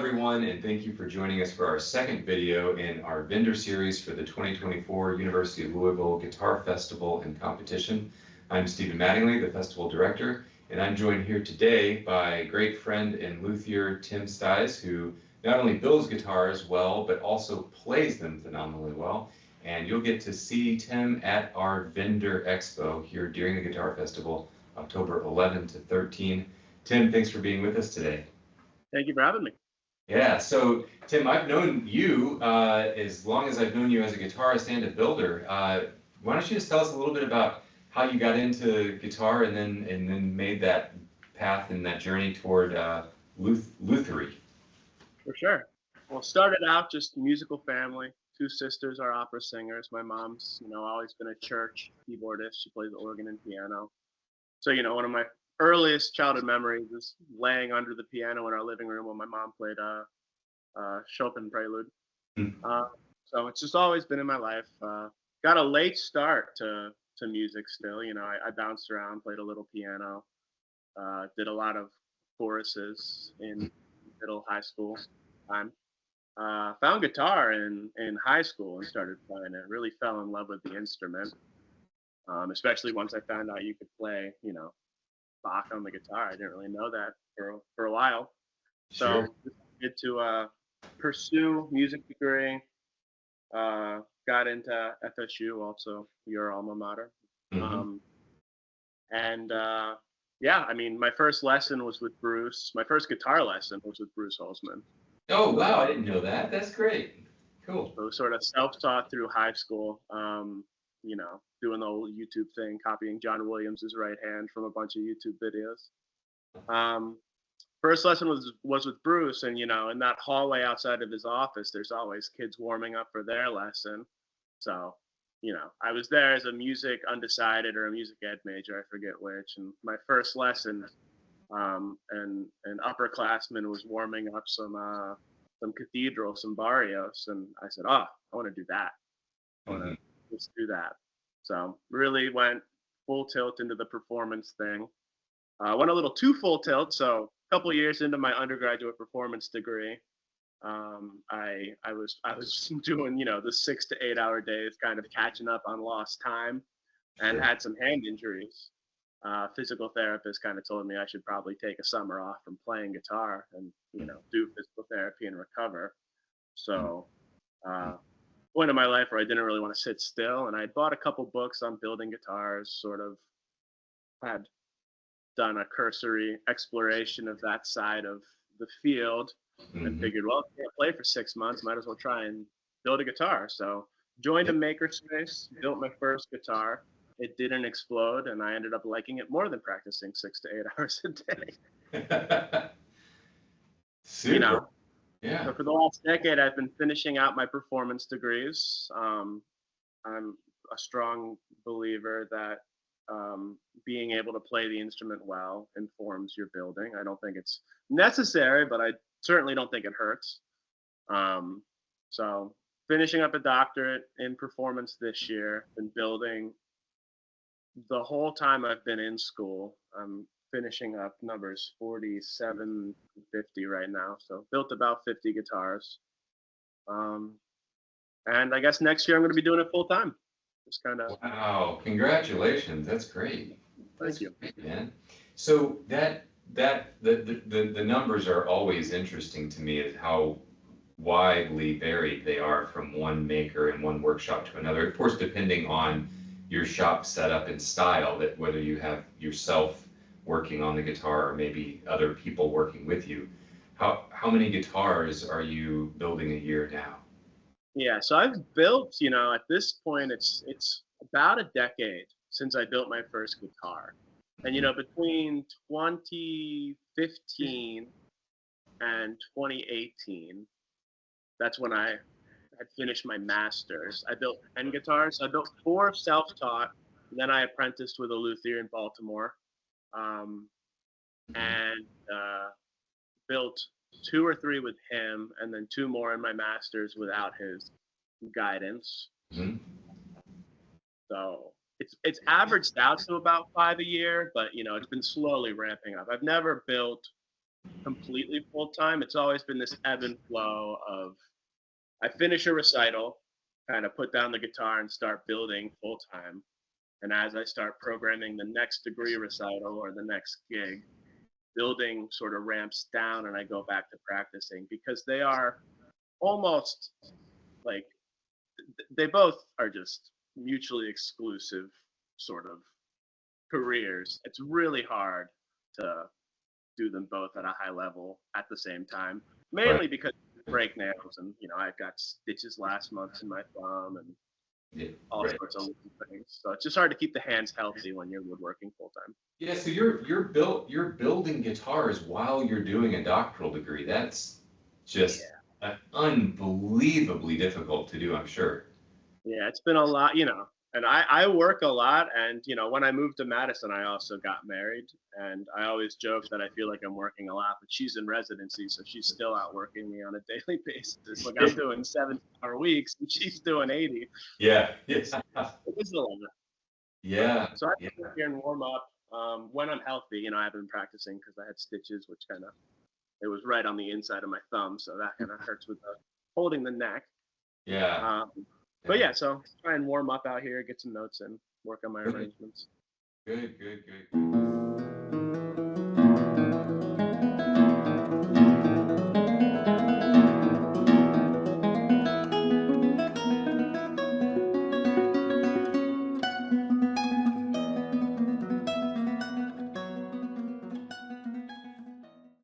everyone, and thank you for joining us for our second video in our vendor series for the 2024 University of Louisville Guitar Festival and Competition. I'm Stephen Mattingly, the festival director, and I'm joined here today by a great friend and luthier, Tim Steis, who not only builds guitars well, but also plays them phenomenally well. And you'll get to see Tim at our vendor expo here during the Guitar Festival, October 11 to 13. Tim, thanks for being with us today. Thank you for having me. Yeah, so Tim, I've known you as long as I've known you as a guitarist and a builder. Why don't you just tell us a little bit about how you got into guitar and then made that path and that journey toward luthiery? For sure. Well, started out just musical family. Two sisters are opera singers. My mom's, always been a church keyboardist. She plays the organ and piano. So, one of my earliest childhood memories is laying under the piano in our living room when my mom played Chopin Prelude. So it's just always been in my life. Got a late start to music still. I bounced around, played a little piano, did a lot of choruses in middle high school time. Found guitar in high school and started playing it. Really fell in love with the instrument, especially once I found out you could play, Bach on the guitar. I didn't really know that for a while. So decided to pursue music degree. Got into FSU, also your alma mater. My first lesson was with Bruce. My first guitar lesson was with Bruce Holzman. Oh, wow, I didn't know that. That's great. Cool. So sort of self-taught through high school, doing the whole YouTube thing, copying John Williams' right hand from a bunch of YouTube videos. First lesson was with Bruce, and, in that hallway outside of his office, there's always kids warming up for their lesson. So, I was there as a music undecided or a music ed major, I forget which. And my first lesson, an upperclassman was warming up some Cathedral, some Barrios, and I said, I want to do that. I want to just do that. So really went full tilt into the performance thing. Went a little too full tilt. So a couple of years into my undergraduate performance degree, I was doing the 6 to 8 hour days, kind of catching up on lost time, and had some hand injuries. Physical therapist kind of told me I should probably take a summer off from playing guitar and do physical therapy and recover. So point in my life where I didn't really want to sit still, and I had bought a couple books on building guitars, sort of had done a cursory exploration of that side of the field, and figured, well, if I can't play for 6 months, might as well try and build a guitar. So joined a makerspace, built my first guitar. It didn't explode, and I ended up liking it more than practicing 6 to 8 hours a day. Super. Yeah. So for the last decade, I've been finishing out my performance degrees. I'm a strong believer that being able to play the instrument well informs your building. I don't think it's necessary, but I certainly don't think it hurts. So finishing up a doctorate in performance this year, been building the whole time I've been in school. I'm finishing up numbers 47, 50 right now. So built about 50 guitars. And I guess next year I'm going to be doing it full time. Just kind of. Wow! Congratulations. That's great. Thank you, man. So the numbers are always interesting to me, is how widely varied they are from one maker and one workshop to another. Of course, depending on your shop setup and style, that whether you have yourself working on the guitar or maybe other people working with you. How many guitars are you building a year now? Yeah, so I've built, at this point, it's about a decade since I built my first guitar. And, between 2015 and 2018, that's when I had finished my master's. I built 10 guitars. I built 4 self-taught. Then I apprenticed with a luthier in Baltimore, and built 2 or 3 with him, and then 2 more in my master's without his guidance. So it's averaged out to about 5 a year, but it's been slowly ramping up. I've never built completely full time. It's always been this ebb and flow of I finish a recital, kind of put down the guitar and start building full time. And as I start programming the next degree recital or the next gig, building sort of ramps down and I go back to practicing because they are almost like they both are just mutually exclusive sort of careers. It's really hard to do them both at a high level at the same time, Right. mainly because I break nails and I've got stitches last month in my thumb and Yeah. all Right. sorts of things. So it's just hard to keep the hands healthy when you're woodworking full time. Yeah. So you're building guitars while you're doing a doctoral degree. That's just Yeah. unbelievably difficult to do, I'm sure. Yeah, it's been a lot, and I work a lot. And, when I moved to Madison, I also got married. And I always joke that I feel like I'm working a lot, but she's in residency. So she's still out working me on a daily basis. Like I'm doing 7-hour weeks and she's doing 80. Yeah. Yes. It is a lot. Yeah. So I Yeah. sit here and warm up. When I'm healthy, I've been practicing because I had stitches, which it was right on the inside of my thumb. So that kind of hurts with holding the neck. Yeah. Um, but yeah, so try and warm up out here, get some notes in, work on my arrangements. Good. Good. Good.